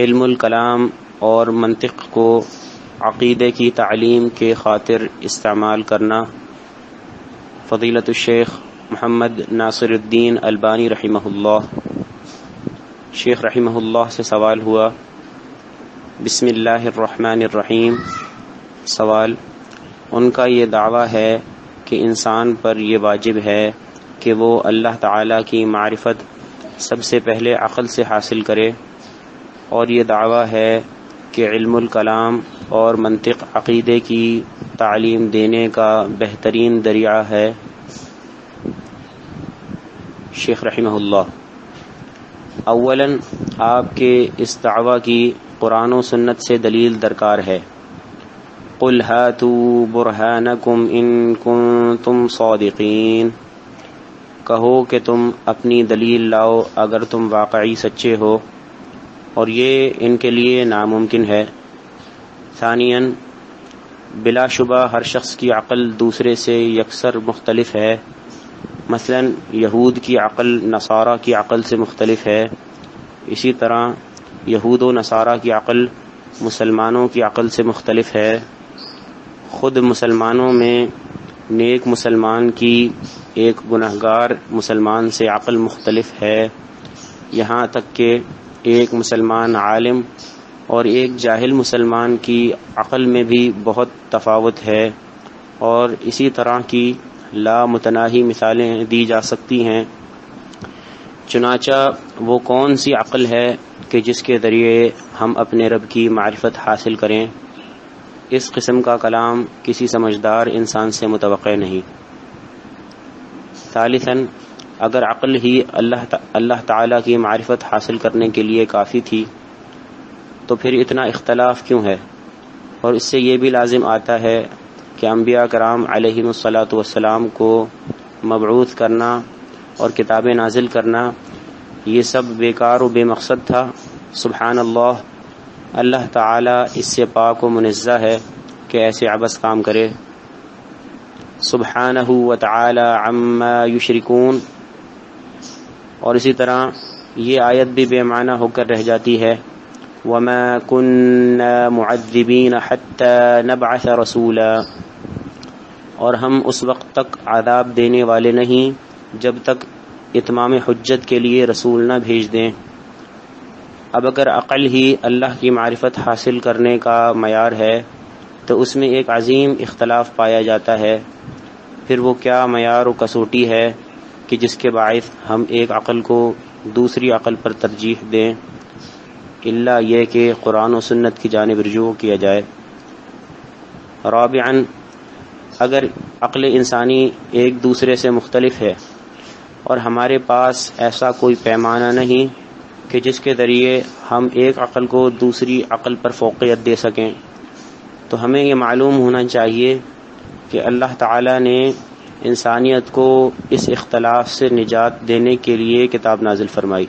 علم الکلام اور منطق کو عقیدے کی تعلیم کے خاطر استعمال کرنا۔ فضیلۃ الشیخ محمد ناصر الدین البانی رحمہ اللہ، شیخ رحمہ اللہ سے سوال ہوا، بسم اللہ الرحمن الرحیم۔ سوال، ان کا یہ دعویٰ ہے کہ انسان پر یہ واجب ہے کہ وہ اللہ تعالیٰ کی معرفت سب سے پہلے عقل سے حاصل کرے، اور یہ دعویٰ ہے کہ علم الکلام اور منطق عقیدے کی تعلیم دینے کا بہترین ذریعہ ہے۔ شیخ رحمہ اللہ، اولاً آپ کے اس دعویٰ کی قرآن و سنت سے دلیل درکار ہے۔ قل ہاتوا برہانکم ان کنتم صادقین، کہو کہ تم اپنی دلیل لاؤ اگر تم واقعی سچے ہو، اور یہ ان کے لیے ناممکن ہے۔ ثانیاً، بلا شبہ ہر شخص کی عقل دوسرے سے یکسر مختلف ہے۔ مثلاً یہود کی عقل نصارہ کی عقل سے مختلف ہے، اسی طرح یہود و نصارہ کی عقل مسلمانوں کی عقل سے مختلف ہے۔ خود مسلمانوں میں نیک مسلمان کی ایک گنہگار مسلمان سے عقل مختلف ہے، یہاں تک کہ ایک مسلمان عالم اور ایک جاہل مسلمان کی عقل میں بھی بہت تفاوت ہے، اور اسی طرح کی لامتناہی مثالیں دی جا سکتی ہیں۔ چنانچہ وہ کون سی عقل ہے کہ جس کے ذریعے ہم اپنے رب کی معرفت حاصل کریں؟ اس قسم کا کلام کسی سمجھدار انسان سے متوقع نہیں۔ ثالثاً، اگر عقل ہی اللہ تعالیٰ کی معرفت حاصل کرنے کے لیے کافی تھی تو پھر اتنا اختلاف کیوں ہے؟ اور اس سے یہ بھی لازم آتا ہے کہ انبیاء کرام علیہم الصلاۃ والسلام کو مبعوث کرنا اور کتابیں نازل کرنا یہ سب بیکار و بے مقصد تھا۔ سبحان اللہ، اللہ تعالیٰ اس سے پاک و منزہ ہے کہ ایسے عبث کام کرے۔ سبحانہ وتعالی عما یشرکون، اور اسی طرح یہ آیت بھی بے معنی ہو کر رہ جاتی ہے، وما كنا معذبین حتی نبعث رسولا، اور ہم اس وقت تک عذاب دینے والے نہیں جب تک اتمام حجت کے لیے رسول نہ بھیج دیں۔ اب اگر عقل ہی اللہ کی معرفت حاصل کرنے کا معیار ہے تو اس میں ایک عظیم اختلاف پایا جاتا ہے، پھر وہ کیا معیار و کسوٹی ہے کہ جس کے باعث ہم ایک عقل کو دوسری عقل پر ترجیح دیں، الا یہ کہ قرآن و سنت کی جانب رجوع کیا جائے۔ رابعاً، اگر عقل انسانی ایک دوسرے سے مختلف ہے اور ہمارے پاس ایسا کوئی پیمانہ نہیں کہ جس کے ذریعے ہم ایک عقل کو دوسری عقل پر فوقیت دے سکیں، تو ہمیں یہ معلوم ہونا چاہیے کہ اللہ تعالیٰ نے انسانیت کو اس اختلاف سے نجات دینے کے لیے کتاب نازل فرمائی،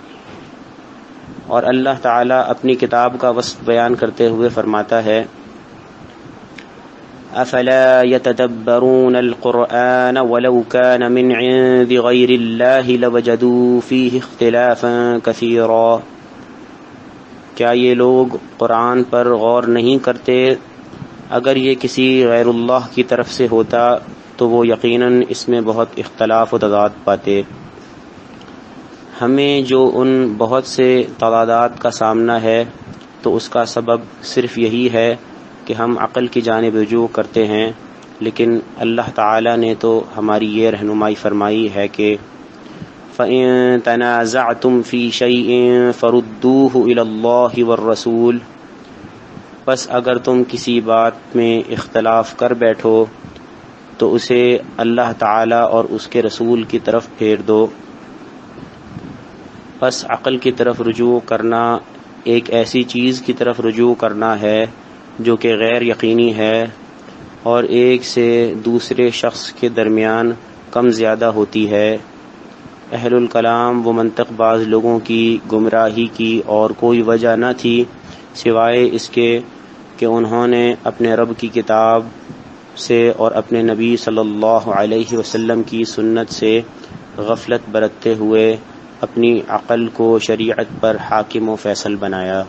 اور اللہ تعالیٰ اپنی کتاب کا وصف بیان کرتے ہوئے فرماتا ہے، افلا يتدبرون القرآن ولو كان من عند غير الله لوجدوا فيه اختلافا كثيرا، کیا یہ لوگ قرآن پر غور نہیں کرتے؟ اگر یہ کسی غیر اللہ کی طرف سے ہوتا تو وہ یقیناً اس میں بہت اختلاف و تضاد پاتے۔ ہمیں جو ان بہت سے تضادات کا سامنا ہے تو اس کا سبب صرف یہی ہے کہ ہم عقل کی جانب رجوع کرتے ہیں، لیکن اللہ تعالیٰ نے تو ہماری یہ رہنمائی فرمائی ہے کہ فَإِن تَنَازَعْتُمْ فِي شَيْءٍ فَرُدُّوهُ إِلَى اللَّهِ وَالرَّسُولِ، پس اگر تم کسی بات میں اختلاف کر بیٹھو تو اسے اللہ تعالیٰ اور اس کے رسول کی طرف پھیر دو۔ پس عقل کی طرف رجوع کرنا ایک ایسی چیز کی طرف رجوع کرنا ہے جو کہ غیر یقینی ہے اور ایک سے دوسرے شخص کے درمیان کم زیادہ ہوتی ہے۔ اہل الکلام و منطق باز لوگوں کی گمراہی کی اور کوئی وجہ نہ تھی سوائے اس کے کہ انہوں نے اپنے رب کی کتاب سے اور اپنے نبی صلی اللہ علیہ وسلم کی سنت سے غفلت برتتے ہوئے اپنی عقل کو شریعت پر حاکم و فیصل بنایا۔